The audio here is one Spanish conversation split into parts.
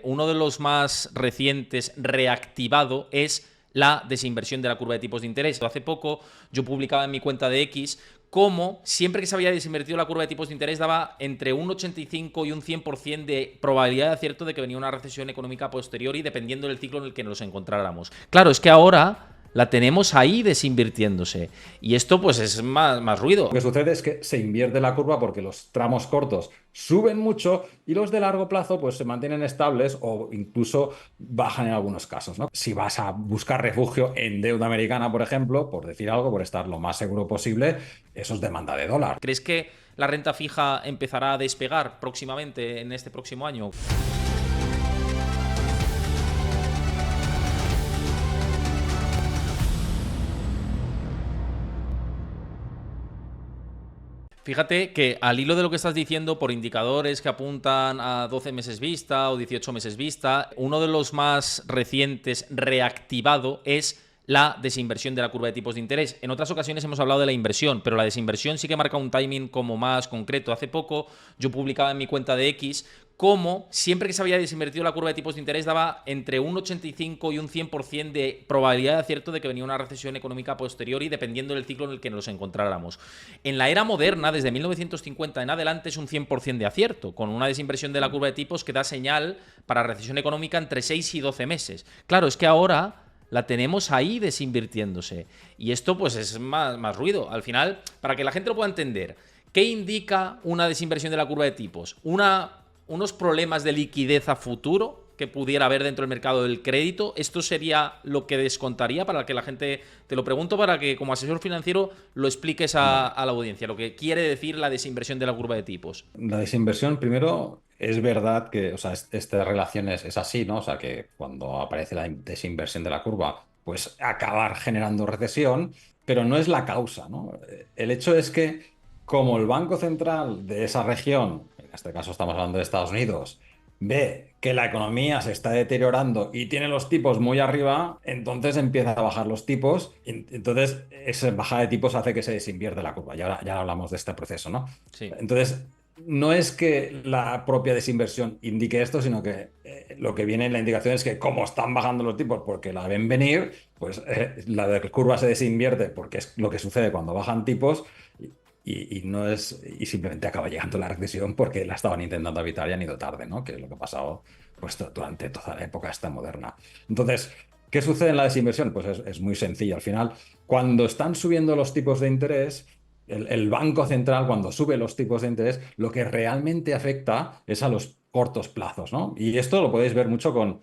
uno de los más recientes reactivado es la desinversión de la curva de tipos de interés. Hace poco yo publicaba en mi cuenta de X cómo siempre que se había desinvertido la curva de tipos de interés daba entre un 85 y un 100% de probabilidad de acierto de que venía una recesión económica posterior y dependiendo del ciclo en el que nos encontráramos. Claro, es que ahora la tenemos ahí desinvirtiéndose y esto pues es más ruido. Lo que sucede es que se invierte la curva porque los tramos cortos suben mucho y los de largo plazo pues se mantienen estables o incluso bajan en algunos casos, ¿no? Si vas a buscar refugio en deuda americana, por ejemplo, por decir algo, por estar lo más seguro posible, eso es demanda de dólar. ¿Crees que la renta fija empezará a despegar próximamente en este próximo año? Fíjate que al hilo de lo que estás diciendo, por indicadores que apuntan a 12 meses vista o 18 meses vista, uno de los más recientes reactivado es la desinversión de la curva de tipos de interés. En otras ocasiones hemos hablado de la inversión, pero la desinversión sí que marca un timing como más concreto. Hace poco yo publicaba en mi cuenta de X cómo siempre que se había desinvertido la curva de tipos de interés daba entre un 85 y un 100% de probabilidad de acierto de que venía una recesión económica posterior y dependiendo del ciclo en el que nos encontráramos. En la era moderna, desde 1950 en adelante, es un 100% de acierto, con una desinversión de la curva de tipos que da señal para recesión económica entre 6 y 12 meses. Claro, es que ahora la tenemos ahí desinvirtiéndose. Y esto pues es más ruido. Al final, para que la gente lo pueda entender, ¿qué indica una desinversión de la curva de tipos? Unos problemas de liquidez a futuro que pudiera haber dentro del mercado del crédito. Esto sería lo que descontaría para que la gente, te lo pregunto para que como asesor financiero lo expliques Vale. a la audiencia, lo que quiere decir la desinversión de la curva de tipos. La desinversión, primero, es verdad que, o sea, esta relación es así, ¿no? O sea, que cuando aparece la desinversión de la curva, pues acabar generando recesión, pero no es la causa, ¿no? El hecho es que como el Banco Central de esa región, en este caso estamos hablando de Estados Unidos, ve que la economía se está deteriorando y tiene los tipos muy arriba, entonces empieza a bajar los tipos, y entonces esa bajada de tipos hace que se desinvierte la curva. Ya hablamos de este proceso, ¿no? Sí. Entonces, no es que la propia desinversión indique esto, sino que lo que viene en la indicación es que como están bajando los tipos porque la ven venir, pues la curva se desinvierte porque es lo que sucede cuando bajan tipos y no es, y simplemente acaba llegando la recesión porque la estaban intentando evitar y han ido tarde, ¿no? Que es lo que ha pasado pues, durante toda la época esta moderna. Entonces, ¿qué sucede en la desinversión? Pues es muy sencillo. Al final, cuando están subiendo los tipos de interés, el Banco Central, cuando sube los tipos de interés, lo que realmente afecta es a los cortos plazos, ¿no? Y esto lo podéis ver mucho con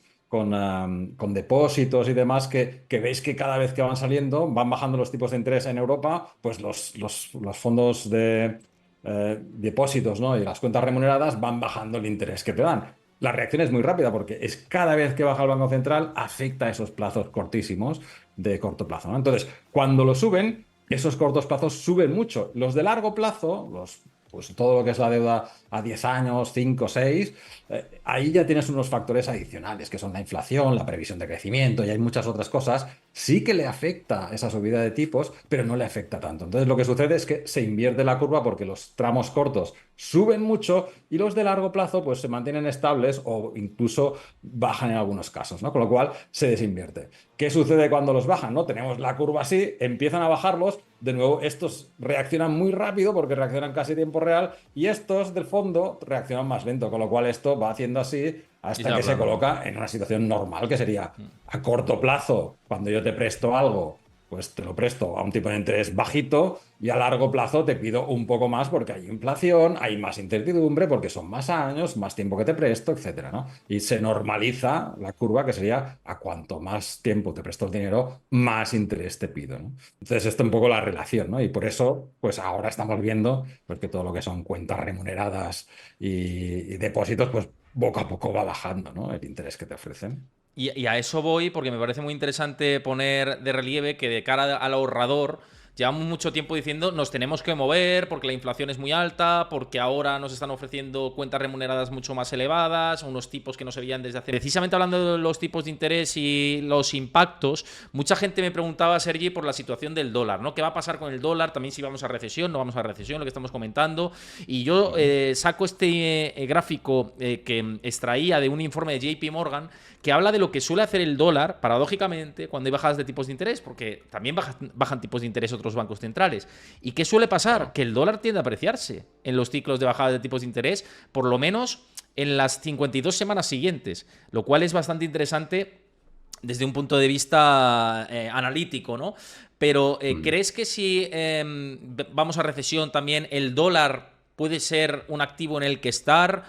depósitos y demás, que veis que cada vez que van saliendo, van bajando los tipos de interés en Europa, pues los fondos de depósitos, ¿no? Y las cuentas remuneradas van bajando el interés que te dan. La reacción es muy rápida porque es cada vez que baja el Banco Central afecta a esos plazos cortísimos de corto plazo, ¿no? Entonces, cuando lo suben, esos cortos plazos suben mucho. Los de largo plazo, pues todo lo que es la deuda a 10 años, 5, 6, ahí ya tienes unos factores adicionales, que son la inflación, la previsión de crecimiento y hay muchas otras cosas. Sí que le afecta esa subida de tipos, pero no le afecta tanto. Entonces lo que sucede es que se invierte la curva porque los tramos cortos suben mucho y los de largo plazo pues se mantienen estables o incluso bajan en algunos casos, ¿no? Con lo cual se desinvierte. ¿Qué sucede cuando los bajan? ¿No? Tenemos la curva así, empiezan a bajarlos, de nuevo estos reaccionan muy rápido porque reaccionan casi a tiempo real y estos del fondo reaccionan más lento, con lo cual esto va haciendo así Y se hasta va que se aplanando. coloca en una situación normal, que sería a corto plazo, cuando yo te presto algo, pues te lo presto a un tipo de interés bajito y a largo plazo te pido un poco más porque hay inflación, hay más incertidumbre, porque son más años, más tiempo que te presto, etcétera, ¿no? Y se normaliza la curva que sería a cuanto más tiempo te presto el dinero, más interés te pido, ¿no? Entonces, esto es un poco la relación, ¿no? Y por eso, pues ahora estamos viendo pues, que todo lo que son cuentas remuneradas y depósitos, pues poco a poco va bajando, ¿no? El interés que te ofrecen. Y a eso voy porque me parece muy interesante poner de relieve que de cara al ahorrador llevamos mucho tiempo diciendo nos tenemos que mover porque la inflación es muy alta, porque ahora nos están ofreciendo cuentas remuneradas mucho más elevadas, unos tipos que no se veían desde hace... Precisamente hablando de los tipos de interés y los impactos, mucha gente me preguntaba, Sergi, por la situación del dólar, ¿no? ¿Qué va a pasar con el dólar? También si vamos a recesión, no vamos a recesión, lo que estamos comentando. Y yo saco este gráfico que extraía de un informe de JP Morgan que habla de lo que suele hacer el dólar, paradójicamente, cuando hay bajadas de tipos de interés, porque también bajan tipos de interés otros bancos centrales. ¿Y qué suele pasar? Claro. Que el dólar tiende a apreciarse en los ciclos de bajada de tipos de interés, por lo menos en las 52 semanas siguientes, lo cual es bastante interesante desde un punto de vista analítico, ¿no? Pero ¿crees que si vamos a recesión también el dólar puede ser un activo en el que estar?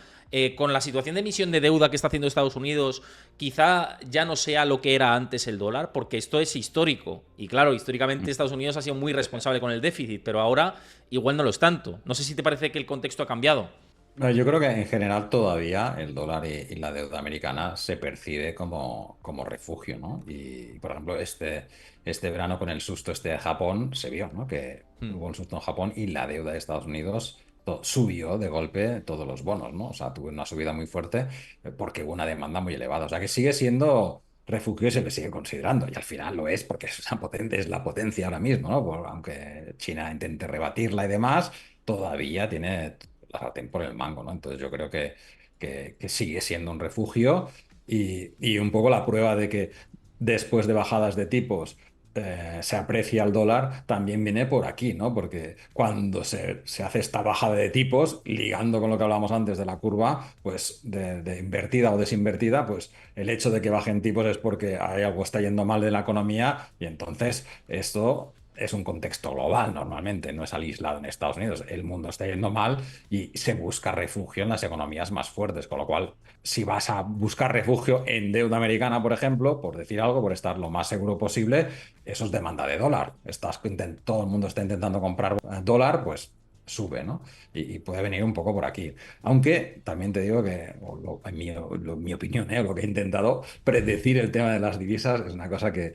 Con la situación de emisión de deuda que está haciendo Estados Unidos, quizá ya no sea lo que era antes el dólar, porque esto es histórico. Y claro, históricamente Estados Unidos ha sido muy responsable con el déficit, pero ahora igual no lo es tanto. No sé si te parece que el contexto ha cambiado. No, yo creo que en general todavía el dólar y la deuda americana se percibe como refugio, ¿no? Y, por ejemplo, este verano con el susto este de Japón se vio, ¿no? Que Hmm. hubo un susto en Japón y la deuda de Estados Unidos subió de golpe todos los bonos, ¿no? O sea, tuvo una subida muy fuerte porque hubo una demanda muy elevada. O sea, que sigue siendo refugio y se le sigue considerando. Y al final lo es porque es una es la potencia ahora mismo, ¿no? Aunque China intente rebatirla y demás, todavía tiene la sartén por el mango, ¿no? Entonces yo creo que sigue siendo un refugio y un poco la prueba de que después de bajadas de tipos se aprecia el dólar también viene por aquí, ¿no? Porque cuando se hace esta bajada de tipos, ligando con lo que hablábamos antes de la curva, pues de invertida o desinvertida, pues el hecho de que bajen tipos es porque hay algo está yendo mal de la economía y entonces esto es un contexto global normalmente, no es aislado en Estados Unidos. El mundo está yendo mal y se busca refugio en las economías más fuertes, con lo cual, si vas a buscar refugio en deuda americana, por ejemplo, por decir algo, por estar lo más seguro posible, eso es demanda de dólar. Todo el mundo está intentando comprar dólar, pues sube, ¿no? Y puede venir un poco por aquí. Aunque también te digo que, mi opinión, lo que he intentado predecir el tema de las divisas es una cosa que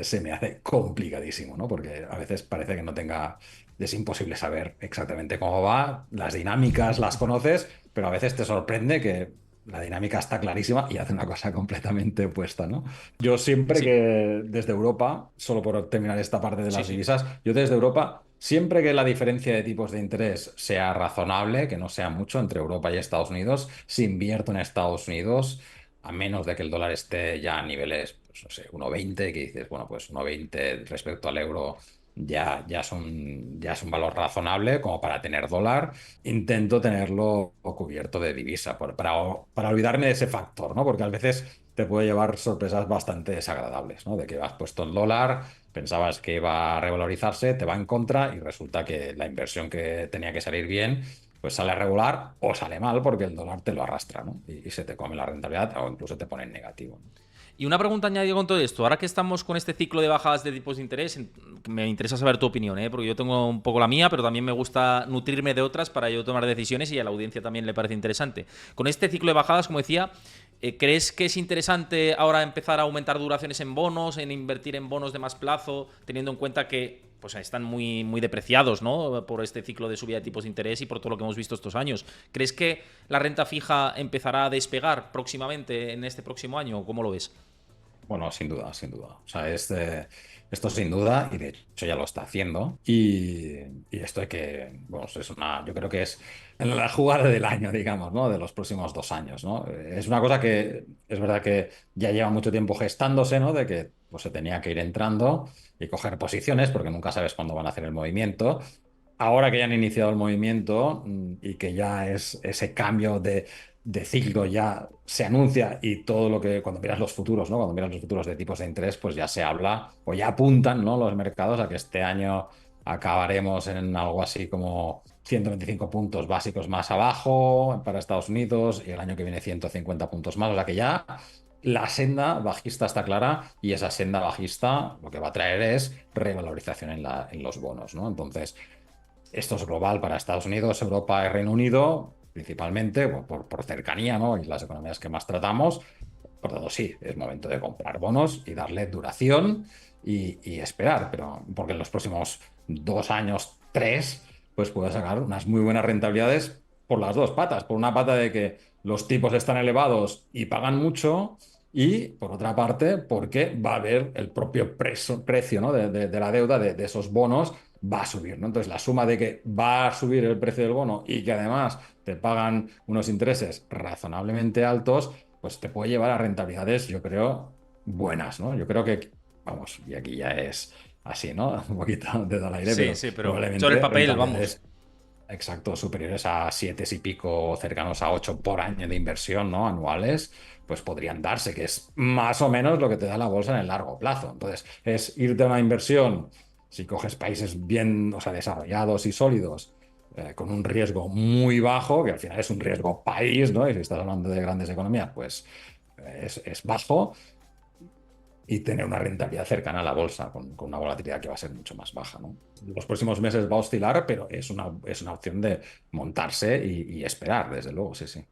se me hace complicadísimo, ¿no? Porque a veces parece que no tenga, es imposible saber exactamente cómo va, las dinámicas las conoces, pero a veces te sorprende que la dinámica está clarísima y hace una cosa completamente opuesta, ¿no? Yo siempre Sí, que desde Europa, solo por terminar esta parte de sí, las sí. divisas, yo desde Europa, siempre que la diferencia de tipos de interés sea razonable, que no sea mucho entre Europa y Estados Unidos, si invierto en Estados Unidos, a menos de que el dólar esté ya a niveles, pues no sé, 1,20, que dices, bueno, pues 1,20 respecto al euro ya es un valor razonable como para tener dólar. Intento tenerlo cubierto de divisa para olvidarme de ese factor, ¿no? Porque a veces te puede llevar sorpresas bastante desagradables, ¿no? De que has puesto el dólar, pensabas que iba a revalorizarse, te va en contra y resulta que la inversión que tenía que salir bien pues sale regular o sale mal porque el dólar te lo arrastra, ¿no? Y se te come la rentabilidad o incluso te pone en negativo, ¿no? Y una pregunta añadida con todo esto. Ahora que estamos con este ciclo de bajadas de tipos de interés, me interesa saber tu opinión, ¿eh? Porque yo tengo un poco la mía, pero también me gusta nutrirme de otras para yo tomar decisiones y a la audiencia también le parece interesante. Con este ciclo de bajadas, como decía, ¿crees que es interesante ahora empezar a aumentar duraciones en bonos, en invertir en bonos de más plazo, teniendo en cuenta que pues están muy, muy depreciados, ¿no? Por este ciclo de subida de tipos de interés y por todo lo que hemos visto estos años? ¿Crees que la renta fija empezará a despegar próximamente en este próximo año o cómo lo ves? Bueno, sin duda, sin duda. O sea, esto sin duda, y de hecho ya lo está haciendo. Y esto hay que, bueno, yo creo que es la jugada del año, digamos, ¿no? De los próximos 2 años, ¿no? Es una cosa que es verdad que ya lleva mucho tiempo gestándose, ¿no? De que pues, se tenía que ir entrando y coger posiciones, porque nunca sabes cuándo van a hacer el movimiento. Ahora que ya han iniciado el movimiento y que ya es ese cambio de ciclo ya se anuncia y todo lo que cuando miras los futuros, ¿no? Cuando miras los futuros de tipos de interés, pues ya se habla o ya apuntan, ¿no? Los mercados a que este año acabaremos en algo así como 125 puntos básicos más abajo para Estados Unidos y el año que viene 150 puntos más. O sea que ya la senda bajista está clara y esa senda bajista lo que va a traer es revalorización en los bonos, ¿no? Entonces, esto es global para Estados Unidos, Europa y Reino Unido, principalmente por cercanía, ¿no? Y las economías que más tratamos. Por tanto, sí, es momento de comprar bonos y darle duración y esperar, pero porque en los próximos 2 años, tres, pues puedes sacar unas muy buenas rentabilidades por las dos patas. Por una pata de que los tipos están elevados y pagan mucho, y por otra parte, porque va a haber el propio precio, ¿no? de la deuda, de esos bonos, va a subir, ¿no? Entonces, la suma de que va a subir el precio del bono y que además te pagan unos intereses razonablemente altos, pues te puede llevar a rentabilidades, yo creo, buenas, ¿no? Yo creo que, vamos, y aquí ya es así, ¿no? Un poquito dedo al aire, Sí, pero sí, pero sobre el probablemente papel, vamos. rentabilidades, exacto, superiores a 7 y pico, cercanos a 8 por año de inversión, ¿no? Anuales, pues podrían darse, que es más o menos lo que te da la bolsa en el largo plazo. Entonces, es irte a una inversión, si coges países bien, o sea, desarrollados y sólidos, con un riesgo muy bajo, que al final es un riesgo país, ¿no? Y si estás hablando de grandes economías, pues es bajo, y tener una rentabilidad cercana a la bolsa, con una volatilidad que va a ser mucho más baja, ¿no? Los próximos meses va a oscilar, pero es una opción de montarse y esperar, desde luego, sí, sí.